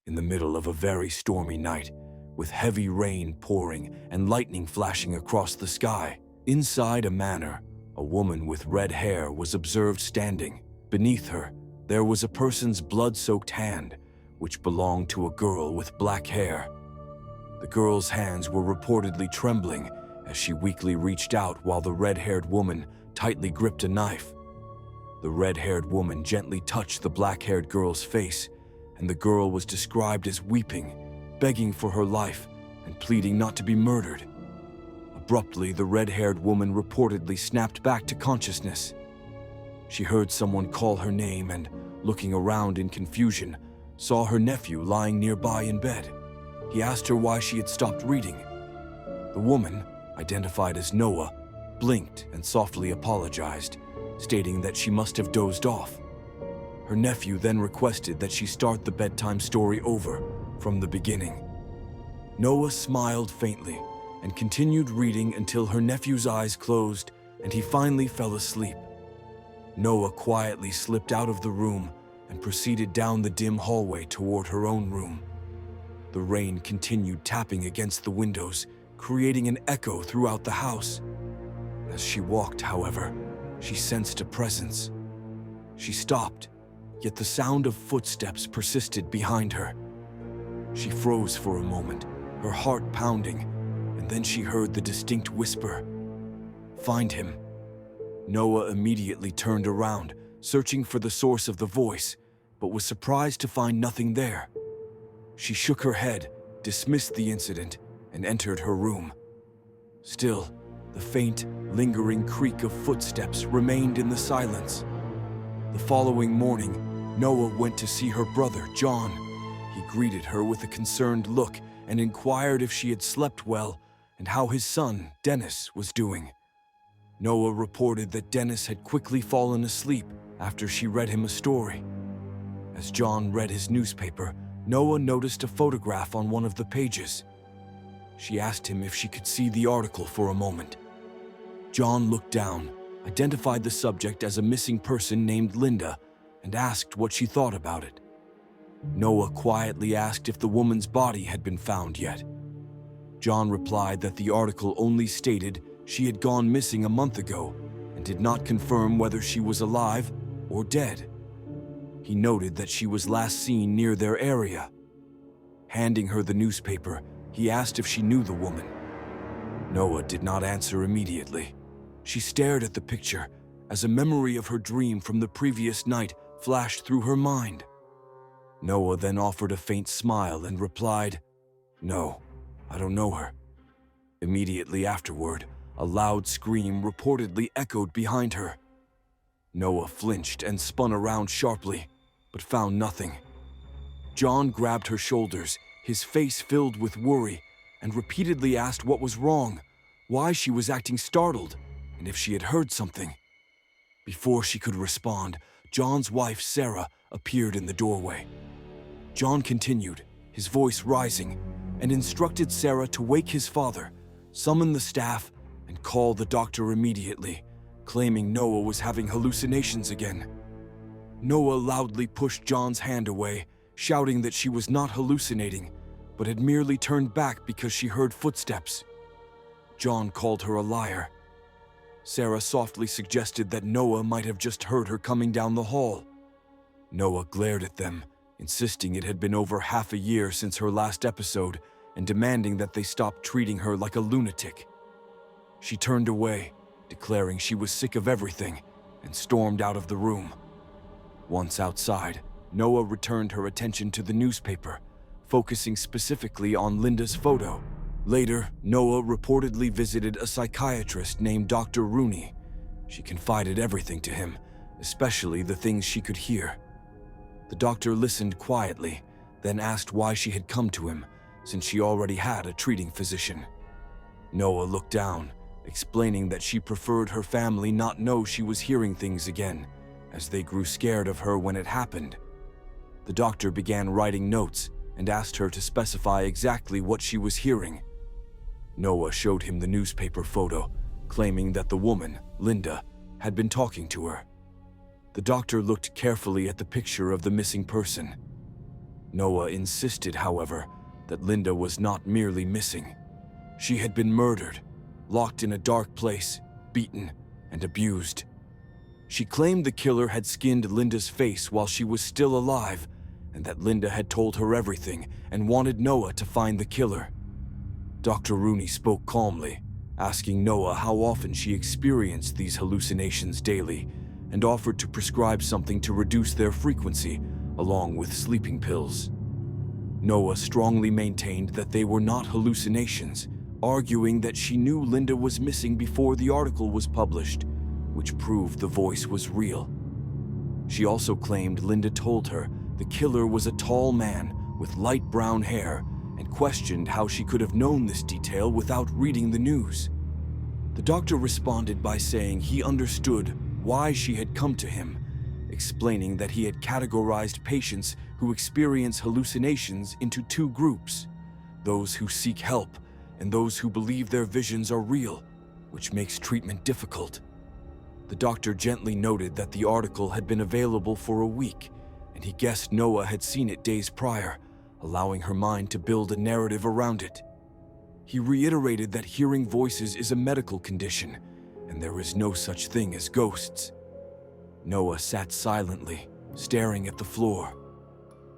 in the middle of a very stormy night, with heavy rain pouring and lightning flashing across the sky. Inside a manor, a woman with red hair was observed standing. Beneath her, there was a person's blood-soaked hand, which belonged to a girl with black hair. The girl's hands were reportedly trembling as she weakly reached out while the red-haired woman tightly gripped a knife. The red-haired woman gently touched the black-haired girl's face, and the girl was described as weeping, begging for her life, and pleading not to be murdered. Abruptly, the red-haired woman reportedly snapped back to consciousness. She heard someone call her name and, looking around in confusion, saw her nephew lying nearby in bed. He asked her why she had stopped reading. The woman, identified as Noah, blinked and softly apologized, stating that she must have dozed off. Her nephew then requested that she start the bedtime story over from the beginning. Noah smiled faintly and continued reading until her nephew's eyes closed and he finally fell asleep. Noah quietly slipped out of the room and proceeded down the dim hallway toward her own room. The rain continued tapping against the windows, creating an echo throughout the house. As she walked, however, she sensed a presence. She stopped, yet the sound of footsteps persisted behind her. She froze for a moment, her heart pounding, and then she heard the distinct whisper, "Find him." Noah immediately turned around, searching for the source of the voice, but was surprised to find nothing there. She shook her head, dismissed the incident, and entered her room. Still, the faint, lingering creak of footsteps remained in the silence. The following morning, Noah went to see her brother, John. He greeted her with a concerned look and inquired if she had slept well and how his son, Dennis, was doing. Noah reported that Dennis had quickly fallen asleep after she read him a story. As John read his newspaper, Noah noticed a photograph on one of the pages. She asked him if she could see the article for a moment. John looked down, identified the subject as a missing person named Linda, and asked what she thought about it. Noah quietly asked if the woman's body had been found yet. John replied that the article only stated she had gone missing a month ago and did not confirm whether she was alive or dead. He noted that she was last seen near their area. Handing her the newspaper, he asked if she knew the woman. Noah did not answer immediately. She stared at the picture as a memory of her dream from the previous night flashed through her mind. Noah then offered a faint smile and replied, "No, I don't know her." Immediately afterward, a loud scream reportedly echoed behind her. Noah flinched and spun around sharply, but found nothing. John grabbed her shoulders, his face filled with worry, and repeatedly asked what was wrong, why she was acting startled, and if she had heard something. Before she could respond, John's wife, Sarah, appeared in the doorway. John continued, his voice rising, and instructed Sarah to wake his father, summon the staff, and call the doctor immediately, claiming Noah was having hallucinations again. Noah loudly pushed John's hand away, shouting that she was not hallucinating, but had merely turned back because she heard footsteps. John called her a liar. Sarah softly suggested that Noah might have just heard her coming down the hall. Noah glared at them, insisting it had been over half a year since her last episode and demanding that they stop treating her like a lunatic. She turned away, declaring she was sick of everything, and stormed out of the room. Once outside, Noah returned her attention to the newspaper, focusing specifically on Linda's photo. Later, Noah reportedly visited a psychiatrist named Dr. Rooney. She confided everything to him, especially the things she could hear. The doctor listened quietly, then asked why she had come to him, since she already had a treating physician. Noah looked down, explaining that she preferred her family not know she was hearing things again, as they grew scared of her when it happened. The doctor began writing notes and asked her to specify exactly what she was hearing. Noah showed him the newspaper photo, claiming that the woman, Linda, had been talking to her. The doctor looked carefully at the picture of the missing person. Noah insisted, however, that Linda was not merely missing. She had been murdered, locked in a dark place, beaten, and abused. She claimed the killer had skinned Linda's face while she was still alive, and that Linda had told her everything and wanted Noah to find the killer. Dr. Rooney spoke calmly, asking Noah how often she experienced these hallucinations daily, and offered to prescribe something to reduce their frequency, along with sleeping pills. Noah strongly maintained that they were not hallucinations, arguing that she knew Linda was missing before the article was published, which proved the voice was real. She also claimed Linda told her the killer was a tall man with light brown hair, and questioned how she could have known this detail without reading the news. The doctor responded by saying he understood why she had come to him, explaining that he had categorized patients who experience hallucinations into two groups: those who seek help and those who believe their visions are real, which makes treatment difficult. The doctor gently noted that the article had been available for a week, and he guessed Noah had seen it days prior, allowing her mind to build a narrative around it. He reiterated that hearing voices is a medical condition, and there is no such thing as ghosts. Noah sat silently, staring at the floor.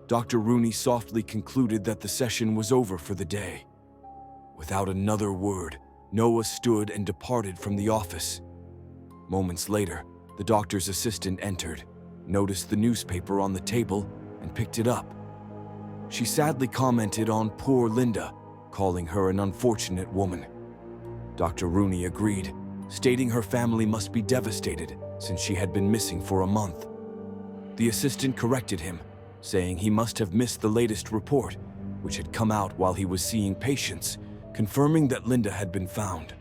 Dr. Rooney softly concluded that the session was over for the day. Without another word, Noah stood and departed from the office. Moments later, the doctor's assistant entered, noticed the newspaper on the table, and picked it up. She sadly commented on poor Linda, calling her an unfortunate woman. Dr. Rooney agreed, stating her family must be devastated since she had been missing for a month. The assistant corrected him, saying he must have missed the latest report, which had come out while he was seeing patients, confirming that Linda had been found.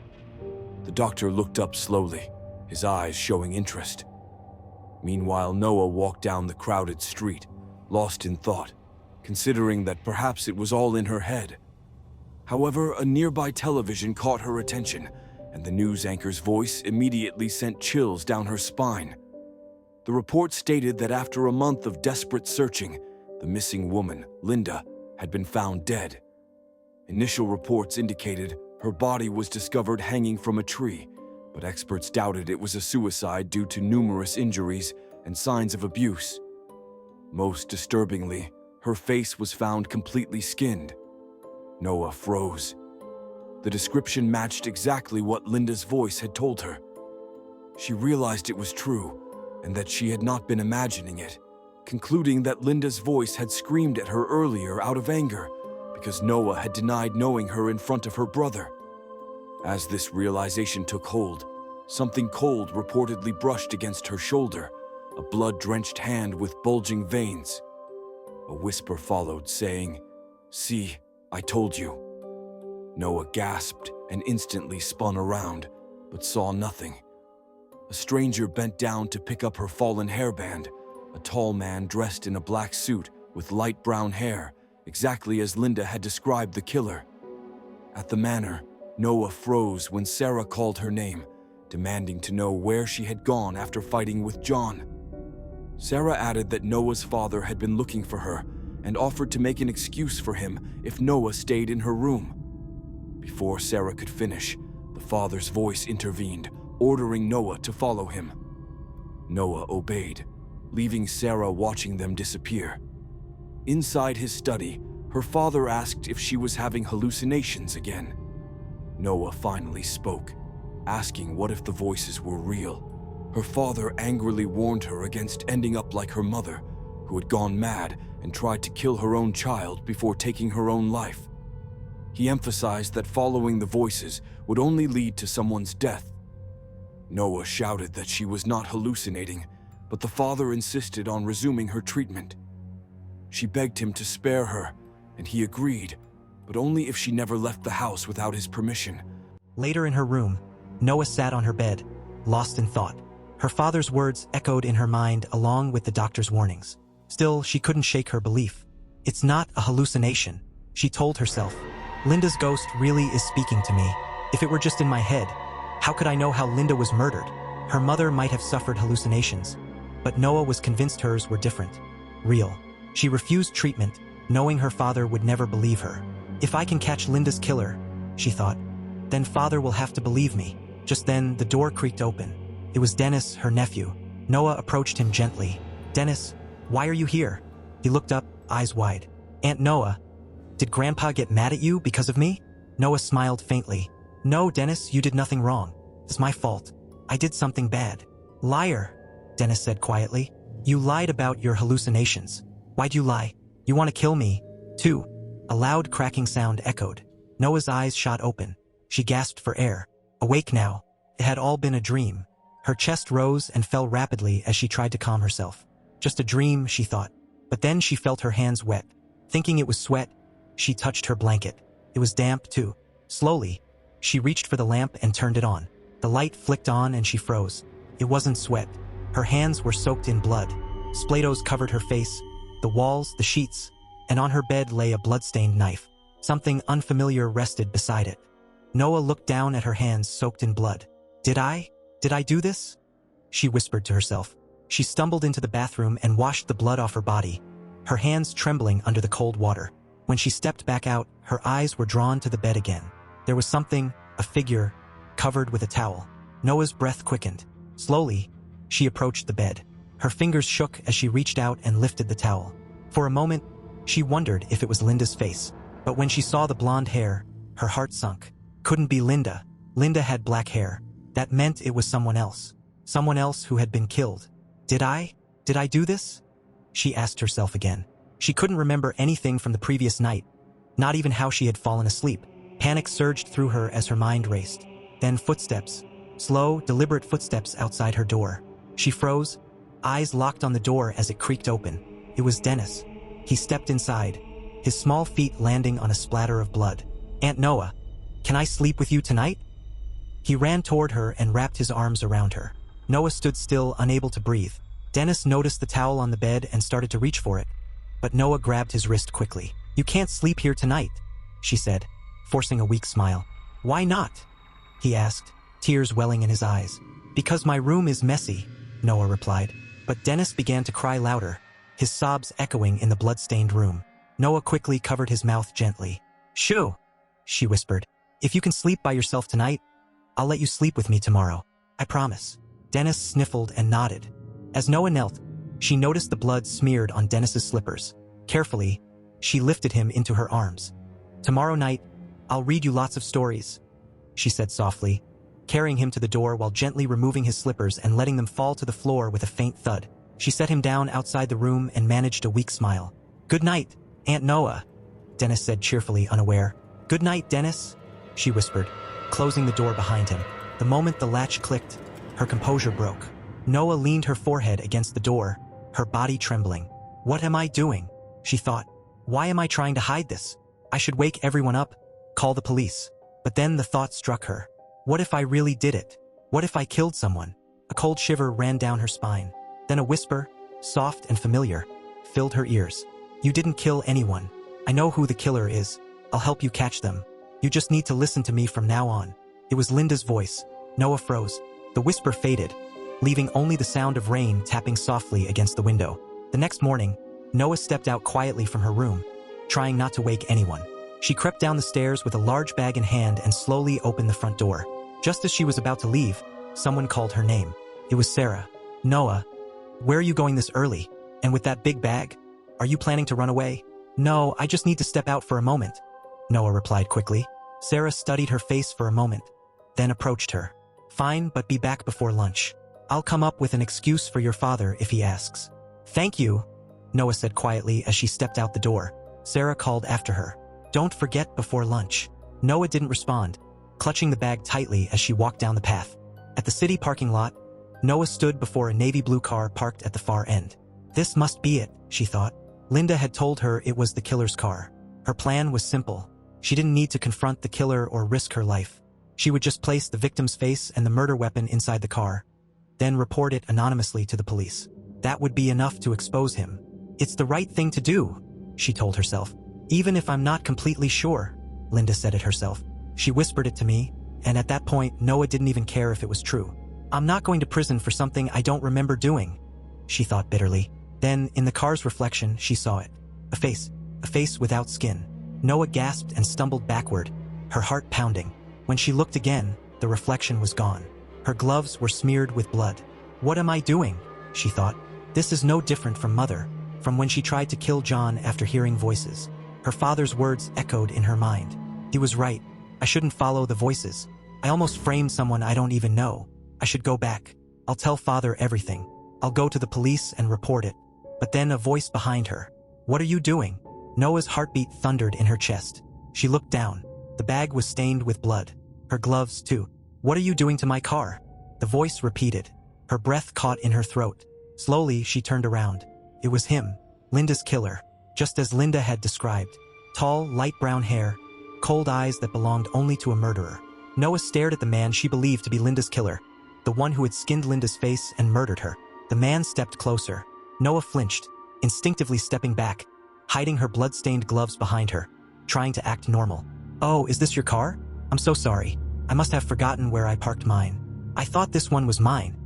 The doctor looked up slowly, his eyes showing interest. Meanwhile, Noah walked down the crowded street, lost in thought, considering that perhaps it was all in her head. However, a nearby television caught her attention, and the news anchor's voice immediately sent chills down her spine. The report stated that after a month of desperate searching, the missing woman, Linda, had been found dead. Initial reports indicated her body was discovered hanging from a tree, but experts doubted it was a suicide due to numerous injuries and signs of abuse. Most disturbingly, her face was found completely skinned. Noah froze. The description matched exactly what Linda's voice had told her. She realized it was true, and that she had not been imagining it, concluding that Linda's voice had screamed at her earlier out of anger, because Noah had denied knowing her in front of her brother. As this realization took hold, something cold reportedly brushed against her shoulder, a blood-drenched hand with bulging veins. A whisper followed, saying, "See, I told you." Noah gasped and instantly spun around, but saw nothing. A stranger bent down to pick up her fallen hairband, a tall man dressed in a black suit with light brown hair, exactly as Linda had described the killer. At the manor, Noah froze when Sarah called her name, demanding to know where she had gone after fighting with John. Sarah added that Noah's father had been looking for her and offered to make an excuse for him if Noah stayed in her room. Before Sarah could finish, the father's voice intervened, ordering Noah to follow him. Noah obeyed, leaving Sarah watching them disappear. Inside his study, her father asked if she was having hallucinations again. Noah finally spoke, asking what if the voices were real. Her father angrily warned her against ending up like her mother, who had gone mad and tried to kill her own child before taking her own life. He emphasized that following the voices would only lead to someone's death. Noah shouted that she was not hallucinating, but the father insisted on resuming her treatment. She begged him to spare her, and he agreed, but only if she never left the house without his permission. Later in her room, Noah sat on her bed, lost in thought. Her father's words echoed in her mind along with the doctor's warnings. Still, she couldn't shake her belief. It's not a hallucination, she told herself. Linda's ghost really is speaking to me. If it were just in my head, how could I know how Linda was murdered? Her mother might have suffered hallucinations, but Noah was convinced hers were different, real. She refused treatment, knowing her father would never believe her. If I can catch Linda's killer, she thought, then father will have to believe me. Just then, the door creaked open. It was Dennis, her nephew. Noah approached him gently. Dennis, why are you here? He looked up, eyes wide. Aunt Noah, did Grandpa get mad at you because of me? Noah smiled faintly. No, Dennis, you did nothing wrong. It's my fault. I did something bad. Liar, Dennis said quietly. You lied about your hallucinations. Why'd you lie? You want to kill me, too? A loud cracking sound echoed. Noah's eyes shot open. She gasped for air. Awake now. It had all been a dream. Her chest rose and fell rapidly as she tried to calm herself. Just a dream, she thought. But then she felt her hands wet. Thinking it was sweat, she touched her blanket. It was damp, too. Slowly, she reached for the lamp and turned it on. The light flicked on and she froze. It wasn't sweat. Her hands were soaked in blood. Splatos covered her face, the walls, the sheets, and on her bed lay a blood-stained knife. Something unfamiliar rested beside it. Noah looked down at her hands soaked in blood. Did I do this? She whispered to herself. She stumbled into the bathroom and washed the blood off her body, her hands trembling under the cold water. When she stepped back out, her eyes were drawn to the bed again. There was something, a figure, covered with a towel. Noah's breath quickened. Slowly, she approached the bed. Her fingers shook as she reached out and lifted the towel. For a moment, she wondered if it was Linda's face. But when she saw the blonde hair, her heart sunk. Couldn't be Linda. Linda had black hair. That meant it was someone else. Someone else who had been killed. Did I do this? She asked herself again. She couldn't remember anything from the previous night, not even how she had fallen asleep. Panic surged through her as her mind raced. Then footsteps. Slow, deliberate footsteps outside her door. She froze, eyes locked on the door as it creaked open. It was Dennis. He stepped inside, his small feet landing on a splatter of blood. Aunt Noah, can I sleep with you tonight? He ran toward her and wrapped his arms around her. Noah stood still, unable to breathe. Dennis noticed the towel on the bed and started to reach for it, but Noah grabbed his wrist quickly. You can't sleep here tonight, she said, forcing a weak smile. Why not? He asked, tears welling in his eyes. Because my room is messy, Noah replied. But Dennis began to cry louder, his sobs echoing in the blood-stained room. Noah quickly covered his mouth gently. Shoo, she whispered. If you can sleep by yourself tonight, I'll let you sleep with me tomorrow. I promise. Dennis sniffled and nodded. As Noah knelt, she noticed the blood smeared on Dennis's slippers. Carefully, she lifted him into her arms. Tomorrow night, I'll read you lots of stories, she said softly, carrying him to the door while gently removing his slippers and letting them fall to the floor with a faint thud. She set him down outside the room and managed a weak smile. Good night, Aunt Noah, Dennis said cheerfully, unaware. Good night, Dennis, she whispered, closing the door behind him. The moment the latch clicked, her composure broke. Noah leaned her forehead against the door, her body trembling. What am I doing? She thought. Why am I trying to hide this? I should wake everyone up, call the police. But then the thought struck her. What if I really did it? What if I killed someone? A cold shiver ran down her spine. Then a whisper, soft and familiar, filled her ears. You didn't kill anyone. I know who the killer is. I'll help you catch them. You just need to listen to me from now on. It was Linda's voice. Noah froze. The whisper faded, leaving only the sound of rain tapping softly against the window. The next morning, Noah stepped out quietly from her room, trying not to wake anyone. She crept down the stairs with a large bag in hand and slowly opened the front door. Just as she was about to leave, someone called her name. It was Sarah. Noah, where are you going this early? And with that big bag? Are you planning to run away? No, I just need to step out for a moment, Noah replied quickly. Sarah studied her face for a moment, then approached her. Fine, but be back before lunch. I'll come up with an excuse for your father if he asks. Thank you, Noah said quietly as she stepped out the door. Sarah called after her. Don't forget before lunch. Noah didn't respond, clutching the bag tightly as she walked down the path. At the city parking lot, Noah stood before a navy blue car parked at the far end. This must be it, she thought. Linda had told her it was the killer's car. Her plan was simple. She didn't need to confront the killer or risk her life. She would just place the victim's face and the murder weapon inside the car, then report it anonymously to the police. That would be enough to expose him. It's the right thing to do, she told herself. Even if I'm not completely sure, Linda said it herself. She whispered it to me, and at that point, Noah didn't even care if it was true. I'm not going to prison for something I don't remember doing, she thought bitterly. Then, in the car's reflection, she saw it. A a face without skin. Noah gasped and stumbled backward, her heart pounding. When she looked again, the reflection was gone. Her gloves were smeared with blood. What am I doing? She thought. This is no different from Mother, from when she tried to kill John after hearing voices. Her father's words echoed in her mind. He was right. I shouldn't follow the voices. I almost framed someone I don't even know. I should go back. I'll tell Father everything. I'll go to the police and report it. But then a voice behind her. What are you doing? Noah's heartbeat thundered in her chest. She looked down. The bag was stained with blood. Her gloves, too. What are you doing to my car? The voice repeated. Her breath caught in her throat. Slowly, she turned around. It was him, Linda's killer, just as Linda had described. Tall, light brown hair, cold eyes that belonged only to a murderer. Noah stared at the man she believed to be Linda's killer, the one who had skinned Linda's face and murdered her. The man stepped closer. Noah flinched, instinctively stepping back, hiding her blood-stained gloves behind her, trying to act normal. Oh, is this your car? I'm so sorry. I must have forgotten where I parked mine. I thought this one was mine,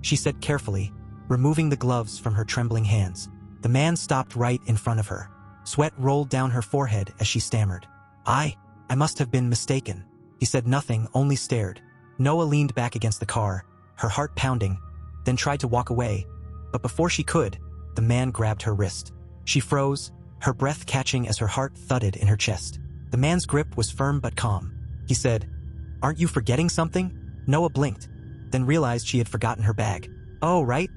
she said carefully, removing the gloves from her trembling hands. The man stopped right in front of her. Sweat rolled down her forehead as she stammered. I must have been mistaken. He said nothing, only stared. Noah leaned back against the car, her heart pounding, then tried to walk away. But before she could, the man grabbed her wrist. She froze, her breath catching as her heart thudded in her chest. The man's grip was firm but calm. He said, "Aren't you forgetting something?" Noah blinked, then realized she had forgotten her bag. "Oh, right,"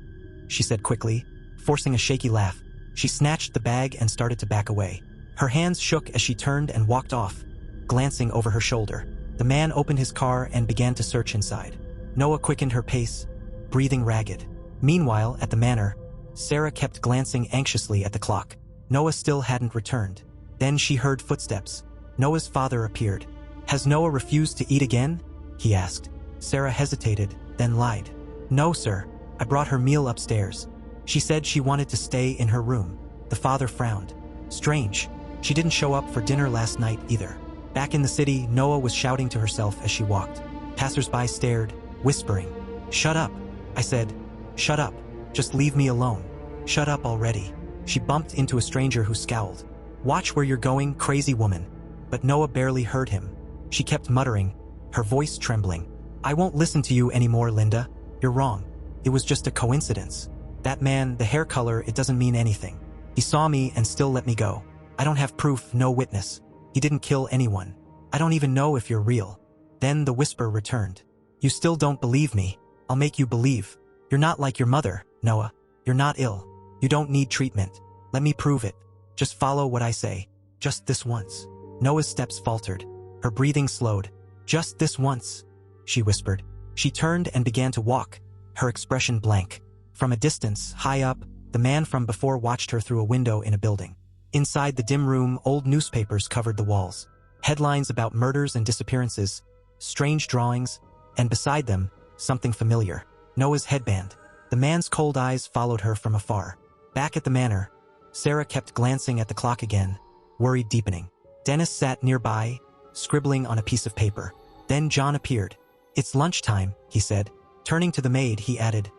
she said quickly, forcing a shaky laugh. She snatched the bag and started to back away. Her hands shook as she turned and walked off, glancing over her shoulder. The man opened his car and began to search inside. Noah quickened her pace, breathing ragged. Meanwhile, at the manor, Sarah kept glancing anxiously at the clock. Noah still hadn't returned. Then she heard footsteps. Noah's father appeared. "Has Noah refused to eat again?" he asked. Sarah hesitated, then lied. "No, sir. I brought her meal upstairs. She said she wanted to stay in her room." The father frowned. Strange. She didn't show up for dinner last night either. Back in the city, Noah was shouting to herself as she walked. Passers-by stared, whispering. "Shut up," I said. "Shut up. Just leave me alone. Shut up already." She bumped into a stranger who scowled. "Watch where you're going, crazy woman." But Noah barely heard him. She kept muttering, her voice trembling. "I won't listen to you anymore, Linda. You're wrong. It was just a coincidence. That man, the hair color, it doesn't mean anything. He saw me and still let me go. I don't have proof, no witness. He didn't kill anyone. I don't even know if you're real." Then the whisper returned. "You still don't believe me. I'll make you believe. You're not like your mother, Noah. You're not ill. You don't need treatment. Let me prove it. Just follow what I say. Just this once." Noah's steps faltered. Her breathing slowed. "Just this once," she whispered. She turned and began to walk, her expression blank. From a distance, high up, the man from before watched her through a window in a building. Inside the dim room, old newspapers covered the walls. Headlines about murders and disappearances, strange drawings, and beside them, something familiar. Noah's headband. The man's cold eyes followed her from afar. Back at the manor, Sarah kept glancing at the clock again, worry deepening. Dennis sat nearby, scribbling on a piece of paper. Then John appeared. "It's lunchtime," he said. Turning to the maid, he added,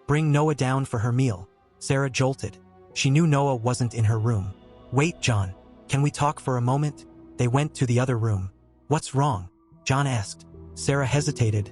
"Bring Noah down for her meal." Sarah jolted. She knew Noah wasn't in her room. "Wait, John. Can we talk for a moment?" They went to the other room. "What's wrong?" John asked. Sarah hesitated,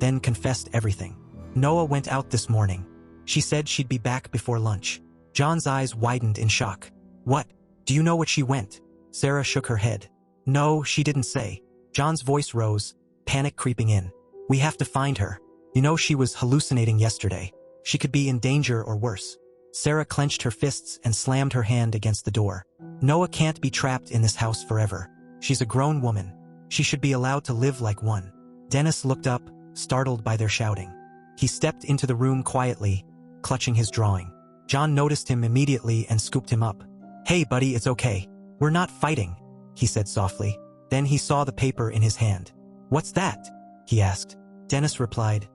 then confessed everything. "Noah went out this morning. She said she'd be back before lunch." John's eyes widened in shock. "What? Do you know what she went?" Sarah shook her head. "No, she didn't say." John's voice rose, panic creeping in. "We have to find her. You know she was hallucinating yesterday. She could be in danger or worse." Sarah clenched her fists and slammed her hand against the door. "Noah can't be trapped in this house forever. She's a grown woman. She should be allowed to live like one." Dennis looked up, startled by their shouting. He stepped into the room quietly, clutching his drawing. John noticed him immediately and scooped him up. "Hey, buddy, it's okay. We're not fighting," he said softly. Then he saw the paper in his hand. "What's that?" he asked. Dennis replied,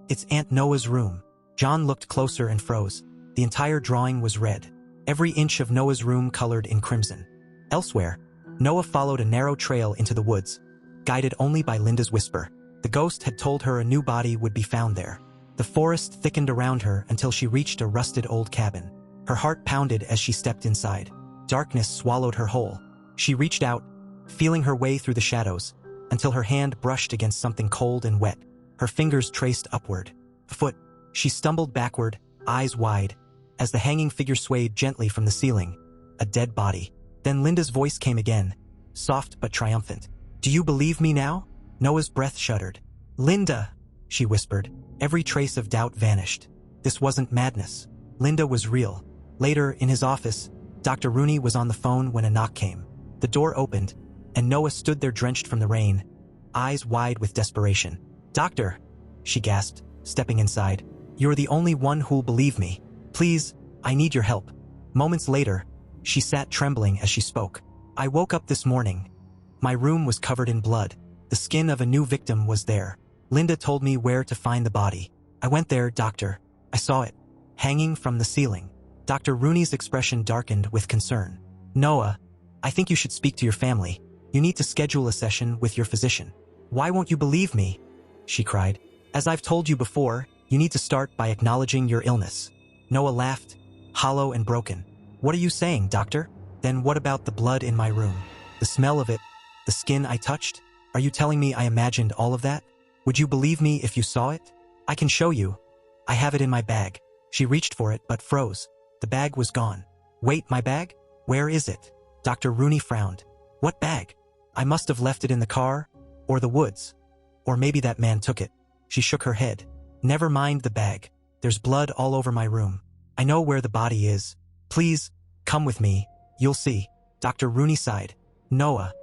"It's Aunt Noah's room." John looked closer and froze. The entire drawing was red, every inch of Noah's room colored in crimson. Elsewhere, Noah followed a narrow trail into the woods, guided only by Linda's whisper. The ghost had told her a new body would be found there. The forest thickened around her until she reached a rusted old cabin. Her heart pounded as she stepped inside. Darkness swallowed her whole. She reached out, feeling her way through the shadows, until her hand brushed against something cold and wet. Her fingers traced upward. A foot. She stumbled backward, eyes wide, as the hanging figure swayed gently from the ceiling. A dead body. Then Linda's voice came again, soft but triumphant. "Do you believe me now?" Noah's breath shuddered. "Linda," she whispered. Every trace of doubt vanished. This wasn't madness. Linda was real. Later, in his office, Dr. Rooney was on the phone when a knock came. The door opened, and Noah stood there drenched from the rain, eyes wide with desperation. "Doctor," she gasped, stepping inside. "You're the only one who'll believe me. Please, I need your help." Moments later, she sat trembling as she spoke. "I woke up this morning. My room was covered in blood. The skin of a new victim was there. Linda told me where to find the body. I went there, doctor. I saw it, hanging from the ceiling." Dr. Rooney's expression darkened with concern. "Noah, I think you should speak to your family. You need to schedule a session with your physician." "Why won't you believe me?" she cried. "As I've told you before, you need to start by acknowledging your illness." Noah laughed, hollow and broken. "What are you saying, doctor? Then what about the blood in my room? The smell of it? The skin I touched? Are you telling me I imagined all of that? Would you believe me if you saw it? I can show you. I have it in my bag." She reached for it but froze. The bag was gone. "Wait, my bag? Where is it?" Dr. Rooney frowned. "What bag? I must have left it in the car, or the woods. Or maybe that man took it." She shook her head. "Never mind the bag. There's blood all over my room. I know where the body is. Please, come with me. You'll see." Dr. Rooney sighed. "Noah,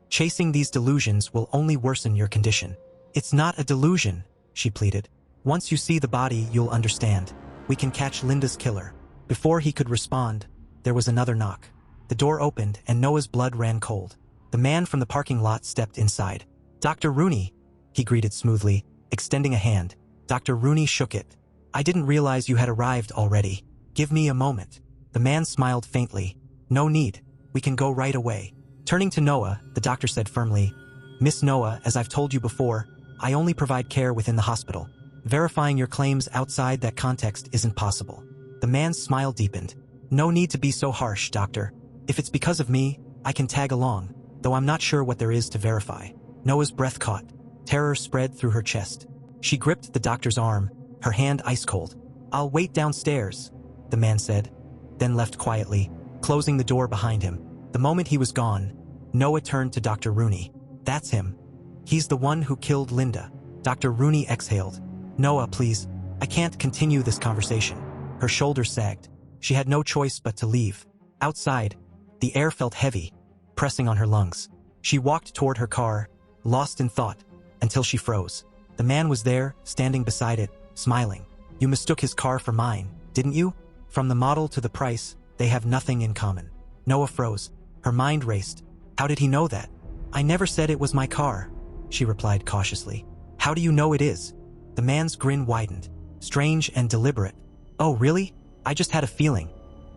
chasing these delusions will only worsen your condition." "It's not a delusion," she pleaded. "Once you see the body, you'll understand. We can catch Linda's killer." Before he could respond, there was another knock. The door opened and Noah's blood ran cold. The man from the parking lot stepped inside. "Dr. Rooney," he greeted smoothly, extending a hand. Dr. Rooney shook it. "I didn't realize you had arrived already. Give me a moment." The man smiled faintly. "No need. We can go right away." Turning to Noah, the doctor said firmly, "Miss Noah, as I've told you before, I only provide care within the hospital. Verifying your claims outside that context isn't possible." The man's smile deepened. "No need to be so harsh, doctor. If it's because of me, I can tag along, though I'm not sure what there is to verify." Noah's breath caught. Terror spread through her chest. She gripped the doctor's arm, her hand ice cold. "I'll wait downstairs," the man said, then left quietly, closing the door behind him. The moment he was gone, Noah turned to Dr. Rooney. "That's him. He's the one who killed Linda." Dr. Rooney exhaled. "Noah, please. I can't continue this conversation." Her shoulders sagged. She had no choice but to leave. Outside, the air felt heavy, pressing on her lungs. She walked toward her car, lost in thought, until she froze. The man was there, standing beside it, smiling. "You mistook his car for mine, didn't you? From the model to the price, they have nothing in common." Noah froze. Her mind raced. How did he know that? "I never said it was my car," she replied cautiously. "How do you know it is?" The man's grin widened, strange and deliberate. "Oh, really? I just had a feeling.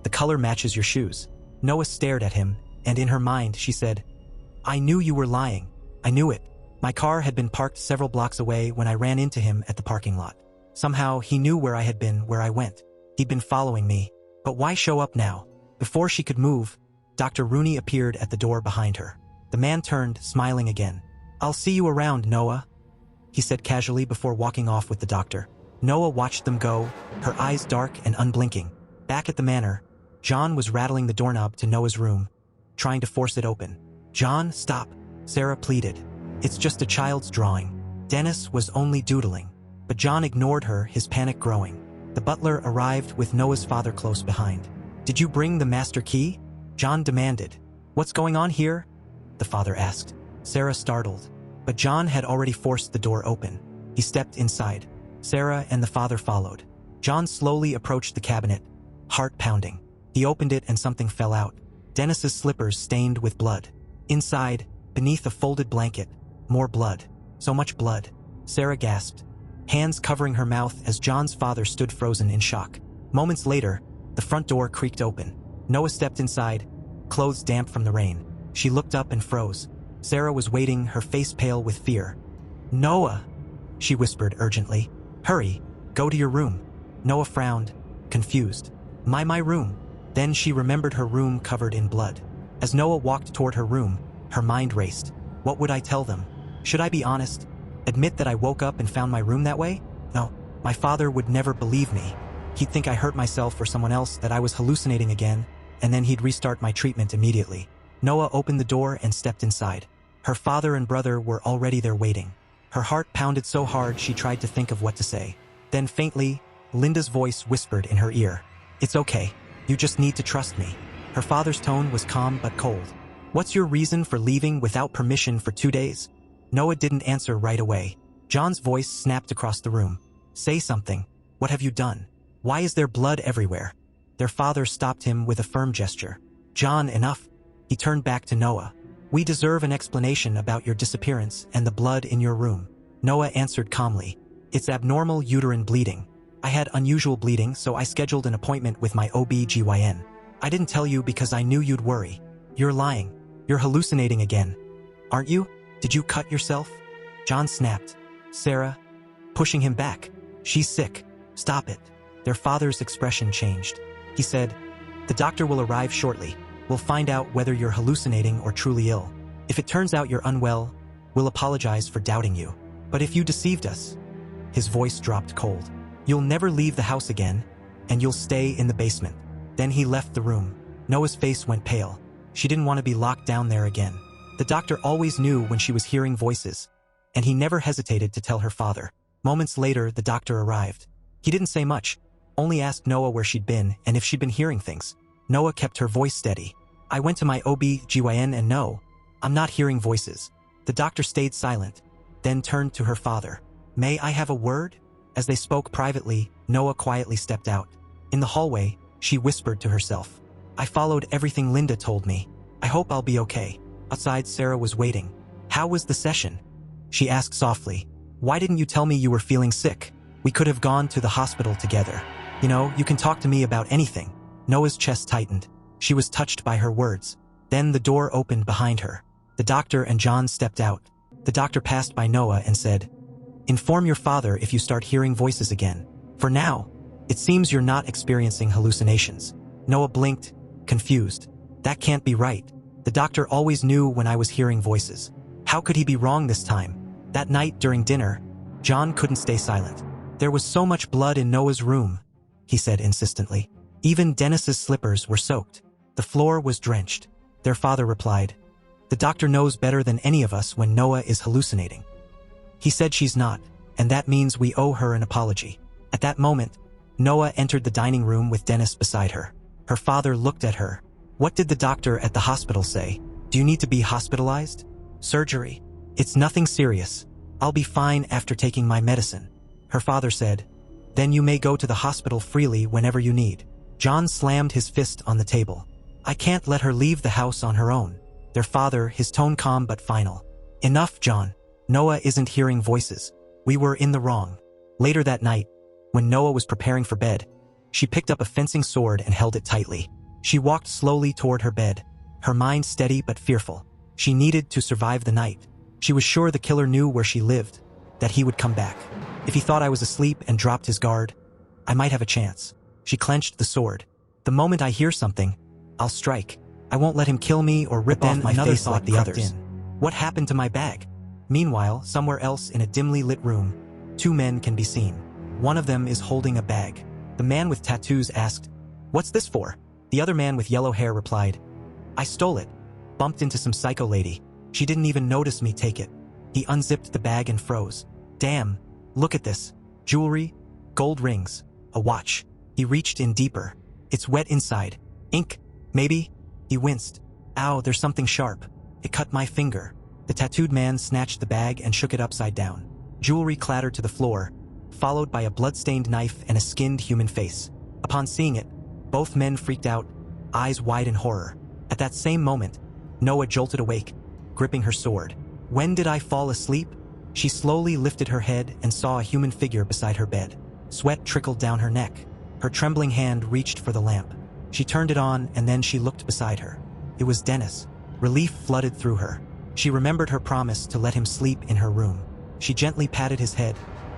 The color matches your shoes." Noah stared at him, and in her mind she said, "I knew you were lying. I knew it. My car had been parked several blocks away when I ran into him at the parking lot. Somehow he knew where I had been, where I went. He'd been following me. But why show up now?" Before she could move, Dr. Rooney appeared at the door behind her. The man turned, smiling again. "I'll see you around, Noah," he said casually before walking off with the doctor. Noah watched them go, her eyes dark and unblinking. Back at the manor, John was rattling the doorknob to Noah's room, trying to force it open. "John, stop," Sarah pleaded. "It's just a child's drawing. Dennis was only doodling." But John ignored her, his panic growing. The butler arrived with Noah's father close behind. "Did you bring the master key?" John demanded. "What's going on here?" the father asked. Sarah startled. But John had already forced the door open. He stepped inside. Sarah and the father followed. John slowly approached the cabinet, heart pounding. He opened it and something fell out. Dennis's slippers stained with blood. Inside, beneath a folded blanket, more blood. So much blood. Sarah gasped, hands covering her mouth as John's father stood frozen in shock. Moments later, the front door creaked open. Noah stepped inside, clothes damp from the rain. She looked up and froze. Sarah was waiting, her face pale with fear. "Noah," she whispered urgently. "Hurry, go to your room." Noah frowned, confused. My room. Then she remembered her room covered in blood. As Noah walked toward her room, her mind raced. What would I tell them? Should I be honest? Admit that I woke up and found my room that way? No, my father would never believe me. He'd think I hurt myself or someone else, that I was hallucinating again, and then he'd restart my treatment immediately. Noah opened the door and stepped inside. Her father and brother were already there waiting. Her heart pounded so hard she tried to think of what to say. Then faintly, Linda's voice whispered in her ear. It's okay. You just need to trust me. Her father's tone was calm but cold. What's your reason for leaving without permission for 2 days? Noah didn't answer right away. John's voice snapped across the room. Say something. What have you done? Why is there blood everywhere? Their father stopped him with a firm gesture. John, enough. He turned back to Noah. We deserve an explanation about your disappearance and the blood in your room. Noah answered calmly. It's abnormal uterine bleeding. I had unusual bleeding, so I scheduled an appointment with my OB/GYN. I didn't tell you because I knew you'd worry. You're lying. You're hallucinating again. Aren't you? Did you cut yourself? John snapped. Sarah, pushing him back. She's sick. Stop it. Their father's expression changed. He said, the doctor will arrive shortly. We'll find out whether you're hallucinating or truly ill. If it turns out you're unwell, we'll apologize for doubting you. But if you deceived us, his voice dropped cold. You'll never leave the house again, and you'll stay in the basement. Then he left the room. Noah's face went pale. She didn't want to be locked down there again. The doctor always knew when she was hearing voices, and he never hesitated to tell her father. Moments later, the doctor arrived. He didn't say much, only asked Noah where she'd been and if she'd been hearing things. Noah kept her voice steady. I went to my OB/GYN and no, I'm not hearing voices. The doctor stayed silent, then turned to her father. May I have a word? As they spoke privately, Noah quietly stepped out. In the hallway, she whispered to herself. I followed everything Linda told me. I hope I'll be okay. Outside, Sarah was waiting. How was the session? She asked softly. Why didn't you tell me you were feeling sick? We could have gone to the hospital together. You know, you can talk to me about anything. Noah's chest tightened. She was touched by her words. Then the door opened behind her. The doctor and John stepped out. The doctor passed by Noah and said, Inform your father if you start hearing voices again. For now, it seems you're not experiencing hallucinations. Noah blinked, confused. That can't be right. The doctor always knew when I was hearing voices. How could he be wrong this time? That night during dinner, John couldn't stay silent. There was so much blood in Noah's room, he said insistently. Even Dennis's slippers were soaked. The floor was drenched. Their father replied, The doctor knows better than any of us when Noah is hallucinating. He said she's not, and that means we owe her an apology. At that moment, Noah entered the dining room with Dennis beside her. Her father looked at her. What did the doctor at the hospital say? Do you need to be hospitalized? Surgery? It's nothing serious. I'll be fine after taking my medicine. Her father said, Then you may go to the hospital freely whenever you need. John slammed his fist on the table. I can't let her leave the house on her own. Their father, his tone calm but final. Enough, John. Noah isn't hearing voices. We were in the wrong. Later that night, when Noah was preparing for bed, she picked up a fencing sword and held it tightly. She walked slowly toward her bed, her mind steady but fearful. She needed to survive the night. She was sure the killer knew where she lived, that he would come back. If he thought I was asleep and dropped his guard, I might have a chance. She clenched the sword. The moment I hear something, I'll strike. I won't let him kill me or rip off my face like the others. What happened to my bag? Meanwhile, somewhere else in a dimly lit room, two men can be seen. One of them is holding a bag. The man with tattoos asked, What's this for? The other man with yellow hair replied, I stole it. Bumped into some psycho lady. She didn't even notice me take it. He unzipped the bag and froze. Damn, look at this. Jewelry, gold rings, a watch. He reached in deeper. It's wet inside. Ink, maybe? He winced. Ow, there's something sharp. It cut my finger. The tattooed man snatched the bag and shook it upside down. Jewelry clattered to the floor, followed by a blood-stained knife and a skinned human face. Upon seeing it, both men freaked out, eyes wide in horror. At that same moment, Noah jolted awake, gripping her sword. When did I fall asleep? She slowly lifted her head and saw a human figure beside her bed. Sweat trickled down her neck. Her trembling hand reached for the lamp. She turned it on and then she looked beside her. It was Dennis. Relief flooded through her. She remembered her promise to let him sleep in her room. She gently patted his head,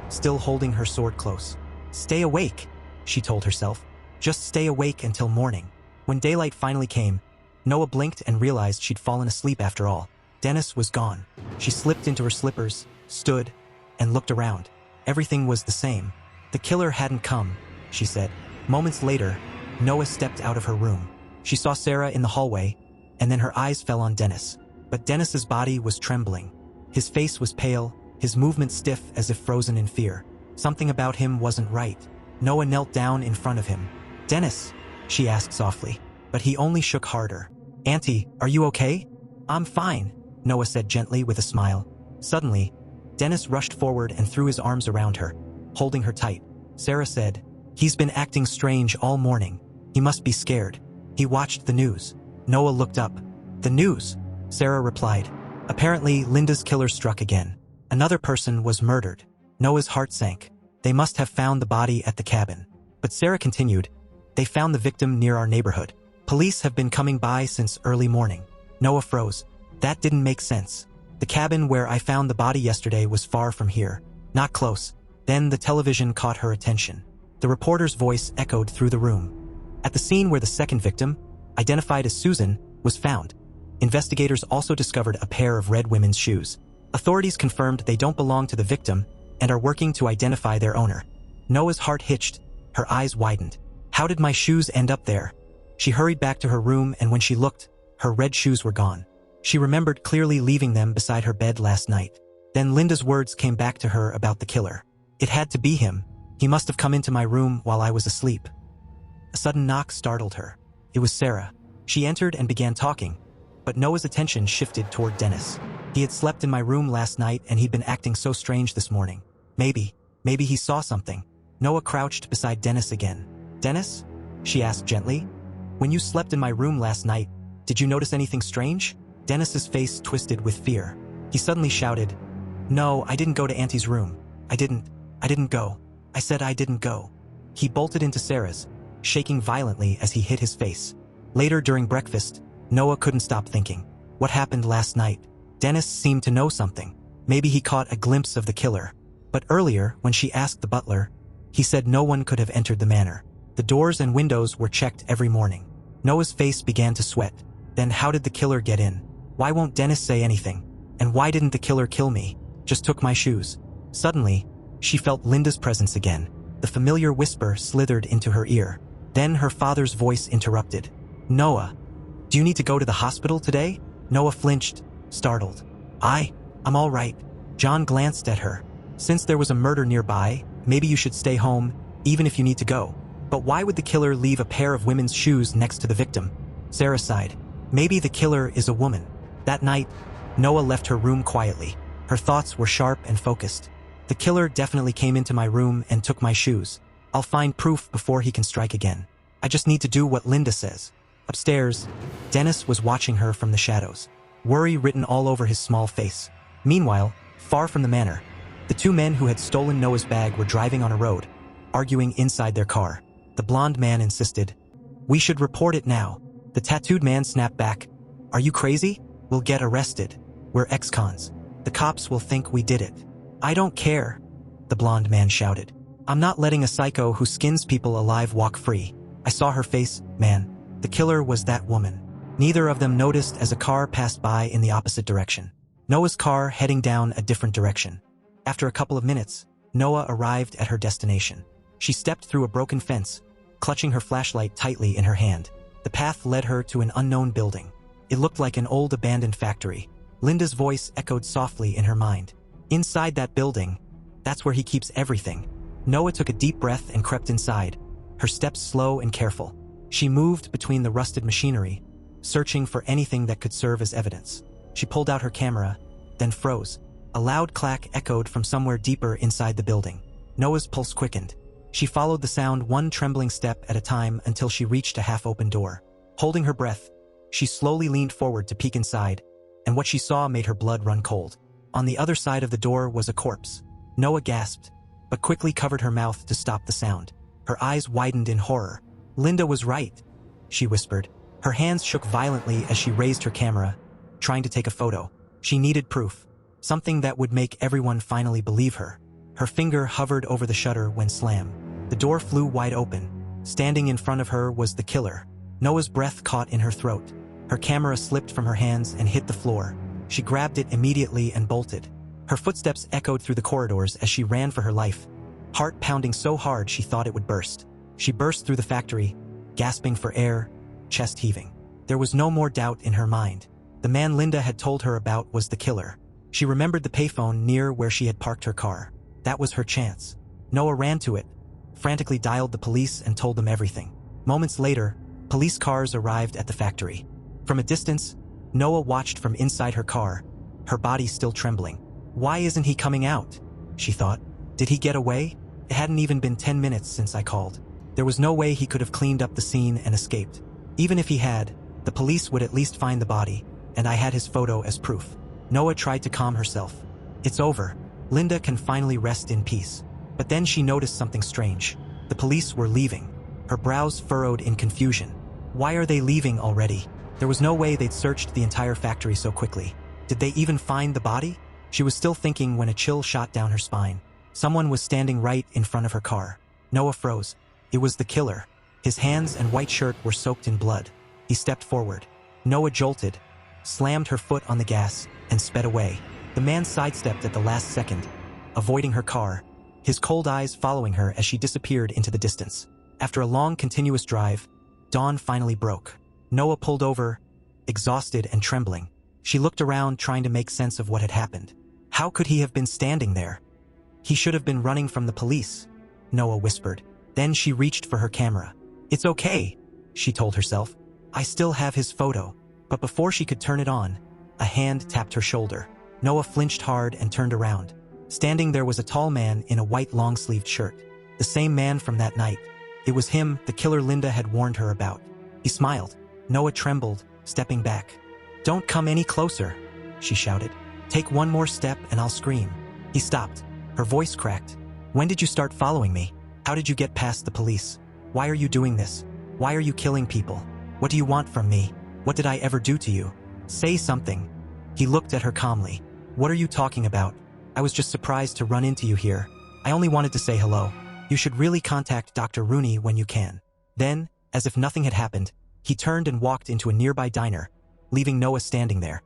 still holding her sword close. Stay awake, she told herself. Just stay awake until morning. When daylight finally came, Noah blinked and realized she'd fallen asleep after all. Dennis was gone. She slipped into her slippers, stood, and looked around. Everything was the same. The killer hadn't come, she said. Moments later, Noah stepped out of her room. She saw Sarah in the hallway, and then her eyes fell on Dennis. But Dennis's body was trembling. His face was pale, his movements stiff as if frozen in fear. Something about him wasn't right. Noah knelt down in front of him. "Dennis," she asked softly, but he only shook harder. "Auntie, are you okay?" "I'm fine," Noah said gently with a smile. Suddenly, Dennis rushed forward and threw his arms around her, holding her tight. Sarah said, "He's been acting strange all morning. He must be scared." He watched the news. Noah looked up. "The news?" Sarah replied. "Apparently, Linda's killer struck again. Another person was murdered." Noah's heart sank. They must have found the body at the cabin. But Sarah continued, "They found the victim near our neighborhood. Police have been coming by since early morning." Noah froze. That didn't make sense. The cabin where I found the body yesterday was far from here. Not close. Then the television caught her attention. The reporter's voice echoed through the room. At the scene where the second victim, identified as Susan, was found, investigators also discovered a pair of red women's shoes. Authorities confirmed they don't belong to the victim and are working to identify their owner. Noah's heart hitched. Her eyes widened. "How did my shoes end up there?" She hurried back to her room, and when she looked, her red shoes were gone. She remembered clearly leaving them beside her bed last night. Then Linda's words came back to her about the killer. It had to be him. He must have come into my room while I was asleep. A sudden knock startled her. It was Sarah. She entered and began talking, but Noah's attention shifted toward Dennis. "He had slept in my room last night and he'd been acting so strange this morning. Maybe he saw something." Noah crouched beside Dennis again. "Dennis?" she asked gently. "When you slept in my room last night, did you notice anything strange?" Dennis's face twisted with fear. He suddenly shouted, "No, I didn't go to Auntie's room. I didn't go. I said I didn't go." He bolted into Sarah's, shaking violently as he hit his face. Later during breakfast, Noah couldn't stop thinking. What happened last night? Dennis seemed to know something. Maybe he caught a glimpse of the killer. But earlier, when she asked the butler, he said no one could have entered the manor. The doors and windows were checked every morning. Noah's face began to sweat. Then how did the killer get in? Why won't Dennis say anything? And why didn't the killer kill me? Just took my shoes. Suddenly, she felt Linda's presence again. The familiar whisper slithered into her ear. Then her father's voice interrupted. "Noah, do you need to go to the hospital today?" Noah flinched, startled. I'm all right." John glanced at her. "Since there was a murder nearby, maybe you should stay home, even if you need to go." "But why would the killer leave a pair of women's shoes next to the victim?" Sarah sighed. "Maybe the killer is a woman." That night, Noah left her room quietly. Her thoughts were sharp and focused. "The killer definitely came into my room and took my shoes. I'll find proof before he can strike again. I just need to do what Linda says." Upstairs, Dennis was watching her from the shadows, worry written all over his small face. Meanwhile, far from the manor, the two men who had stolen Noah's bag were driving on a road, arguing inside their car. The blonde man insisted, "We should report it now." The tattooed man snapped back, "Are you crazy? We'll get arrested. We're ex-cons. The cops will think we did it." "I don't care," the blonde man shouted. "I'm not letting a psycho who skins people alive walk free. I saw her face, man. The killer was that woman." Neither of them noticed as a car passed by in the opposite direction. Noah's car heading down a different direction. After a couple of minutes, Noah arrived at her destination. She stepped through a broken fence, clutching her flashlight tightly in her hand. The path led her to an unknown building. It looked like an old abandoned factory. Linda's voice echoed softly in her mind. "Inside that building, that's where he keeps everything." Noah took a deep breath and crept inside, her steps slow and careful. She moved between the rusted machinery, searching for anything that could serve as evidence. She pulled out her camera, then froze. A loud clack echoed from somewhere deeper inside the building. Noah's pulse quickened. She followed the sound one trembling step at a time until she reached a half-open door. Holding her breath, she slowly leaned forward to peek inside, and what she saw made her blood run cold. On the other side of the door was a corpse. Noah gasped, but quickly covered her mouth to stop the sound. Her eyes widened in horror. "Linda was right," she whispered. Her hands shook violently as she raised her camera, trying to take a photo. She needed proof, something that would make everyone finally believe her. Her finger hovered over the shutter when slam. The door flew wide open. Standing in front of her was the killer, Noah's breath caught in her throat. Her camera slipped from her hands and hit the floor. She grabbed it immediately and bolted. Her footsteps echoed through the corridors as she ran for her life, heart pounding so hard she thought it would burst. She burst through the factory, gasping for air, chest heaving. There was no more doubt in her mind. The man Linda had told her about was the killer. She remembered the payphone near where she had parked her car. That was her chance. Noah ran to it, frantically dialed the police and told them everything. Moments later, police cars arrived at the factory. From a distance, Noah watched from inside her car, her body still trembling. Why isn't he coming out? She thought. Did he get away? It hadn't even been 10 minutes since I called. There was no way he could have cleaned up the scene and escaped. Even if he had, the police would at least find the body, and I had his photo as proof. Noah tried to calm herself. It's over. Linda can finally rest in peace. But then she noticed something strange. The police were leaving. Her brows furrowed in confusion. Why are they leaving already? There was no way they'd searched the entire factory so quickly. Did they even find the body? She was still thinking when a chill shot down her spine. Someone was standing right in front of her car. Noah froze. It was the killer. His hands and white shirt were soaked in blood. He stepped forward. Noah jolted, slammed her foot on the gas, and sped away. The man sidestepped at the last second, avoiding her car, his cold eyes following her as she disappeared into the distance. After a long, continuous drive, dawn finally broke. Noah pulled over, exhausted and trembling. She looked around, trying to make sense of what had happened. How could he have been standing there? He should have been running from the police, Noah whispered. Then she reached for her camera. It's okay, she told herself. I still have his photo. But before she could turn it on, a hand tapped her shoulder. Noah flinched hard and turned around. Standing there was a tall man in a white long-sleeved shirt. The same man from that night. It was him, the killer Linda had warned her about. He smiled. Noah trembled, stepping back. Don't come any closer, she shouted. Take one more step and I'll scream. He stopped. Her voice cracked. When did you start following me? How did you get past the police? Why are you doing this? Why are you killing people? What do you want from me? What did I ever do to you? Say something. He looked at her calmly. What are you talking about? I was just surprised to run into you here. I only wanted to say hello. You should really contact Dr. Rooney when you can. Then, as if nothing had happened, he turned and walked into a nearby diner, leaving Noah standing there,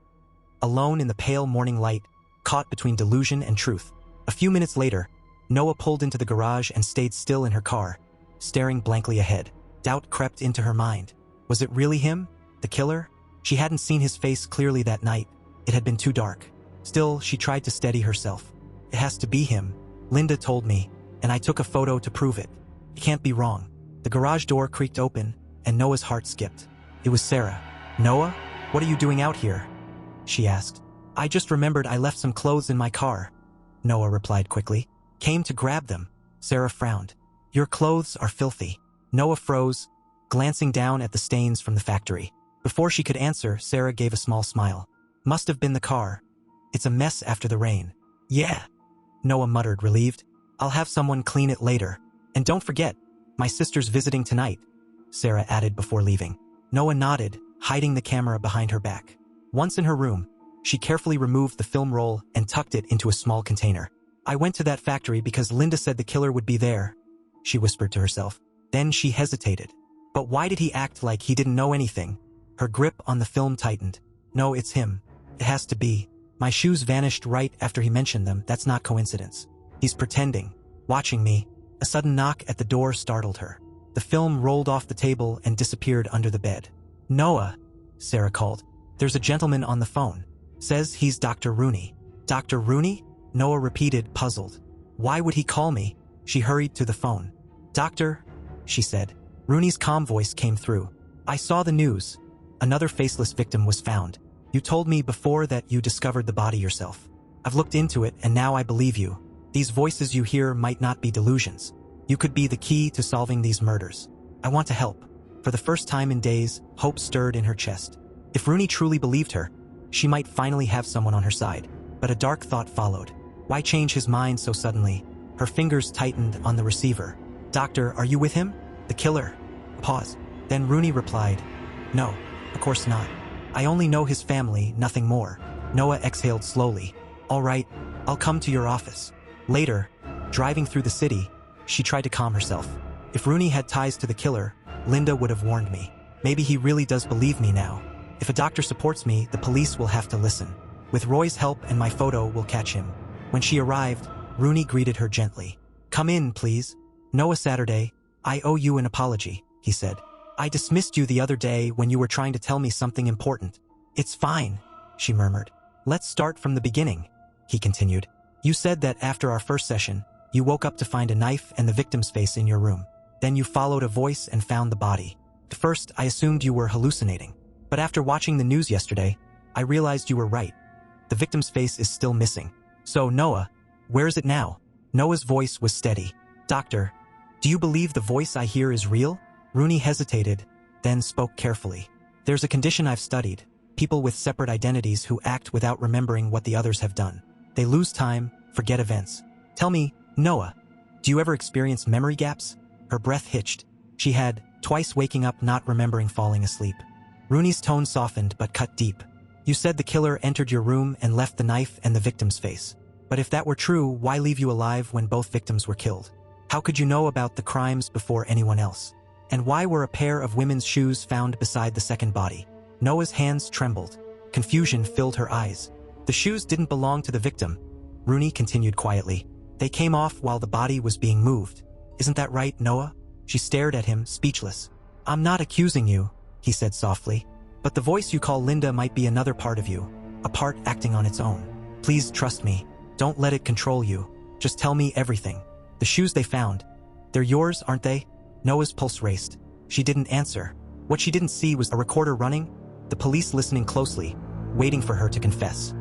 alone in the pale morning light, caught between delusion and truth. A few minutes later, Noah pulled into the garage and stayed still in her car, staring blankly ahead. Doubt crept into her mind. Was it really him? The killer? She hadn't seen his face clearly that night. It had been too dark. Still, she tried to steady herself. It has to be him. Linda told me, and I took a photo to prove it. It can't be wrong. The garage door creaked open, and Noah's heart skipped. It was Sarah. Noah? What are you doing out here? She asked. I just remembered I left some clothes in my car, Noah replied quickly. Came to grab them. Sarah frowned. Your clothes are filthy. Noah froze, glancing down at the stains from the factory. Before she could answer, Sarah gave a small smile. Must have been the car. It's a mess after the rain. Yeah, Noah muttered, relieved. I'll have someone clean it later. And don't forget, my sister's visiting tonight, Sarah added before leaving. Noah nodded, hiding the camera behind her back. Once in her room, she carefully removed the film roll and tucked it into a small container. I went to that factory because Linda said the killer would be there, she whispered to herself. Then she hesitated. But why did he act like he didn't know anything? Her grip on the film tightened. No, it's him. It has to be. My shoes vanished right after he mentioned them. That's not coincidence. He's pretending, watching me. A sudden knock at the door startled her. The film rolled off the table and disappeared under the bed. Noah, Sarah called. There's a gentleman on the phone. Says he's Dr. Rooney. Dr. Rooney? Noah repeated, puzzled. Why would he call me? She hurried to the phone. Doctor, she said. Rooney's calm voice came through. I saw the news. Another faceless victim was found. You told me before that you discovered the body yourself. I've looked into it and now I believe you. These voices you hear might not be delusions. You could be the key to solving these murders. I want to help. For the first time in days, hope stirred in her chest. If Rooney truly believed her, she might finally have someone on her side. But a dark thought followed. Why change his mind so suddenly? Her fingers tightened on the receiver. Doctor, are you with him? The killer. Pause. Then Rooney replied, No, of course not. I only know his family, nothing more. Noah exhaled slowly. All right, I'll come to your office. Later, driving through the city, she tried to calm herself. If Rooney had ties to the killer, Linda would have warned me. Maybe he really does believe me now. If a doctor supports me, the police will have to listen. With Roy's help and my photo, we'll catch him. When she arrived, Rooney greeted her gently. Come in, please. Noah Saturday, I owe you an apology, he said. I dismissed you the other day when you were trying to tell me something important. It's fine, she murmured. Let's start from the beginning, he continued. You said that after our first session, you woke up to find a knife and the victim's face in your room. Then you followed a voice and found the body. At first, I assumed you were hallucinating. But after watching the news yesterday, I realized you were right. The victim's face is still missing. So, Noah, where is it now? Noah's voice was steady. Doctor, do you believe the voice I hear is real? Rooney hesitated, then spoke carefully. There's a condition I've studied. People with separate identities who act without remembering what the others have done. They lose time, forget events. Tell me, Noah, do you ever experience memory gaps? Her breath hitched. She had, twice waking up not remembering falling asleep. Rooney's tone softened but cut deep. You said the killer entered your room and left the knife and the victim's face. But if that were true, why leave you alive when both victims were killed? How could you know about the crimes before anyone else? And why were a pair of women's shoes found beside the second body? Noah's hands trembled. Confusion filled her eyes. The shoes didn't belong to the victim. Rooney continued quietly. They came off while the body was being moved. Isn't that right, Noah? She stared at him, speechless. I'm not accusing you, he said softly. But the voice you call Linda might be another part of you, a part acting on its own. Please trust me. Don't let it control you. Just tell me everything. The shoes they found, they're yours, aren't they? Noah's pulse raced. She didn't answer. What she didn't see was a recorder running, the police listening closely, waiting for her to confess.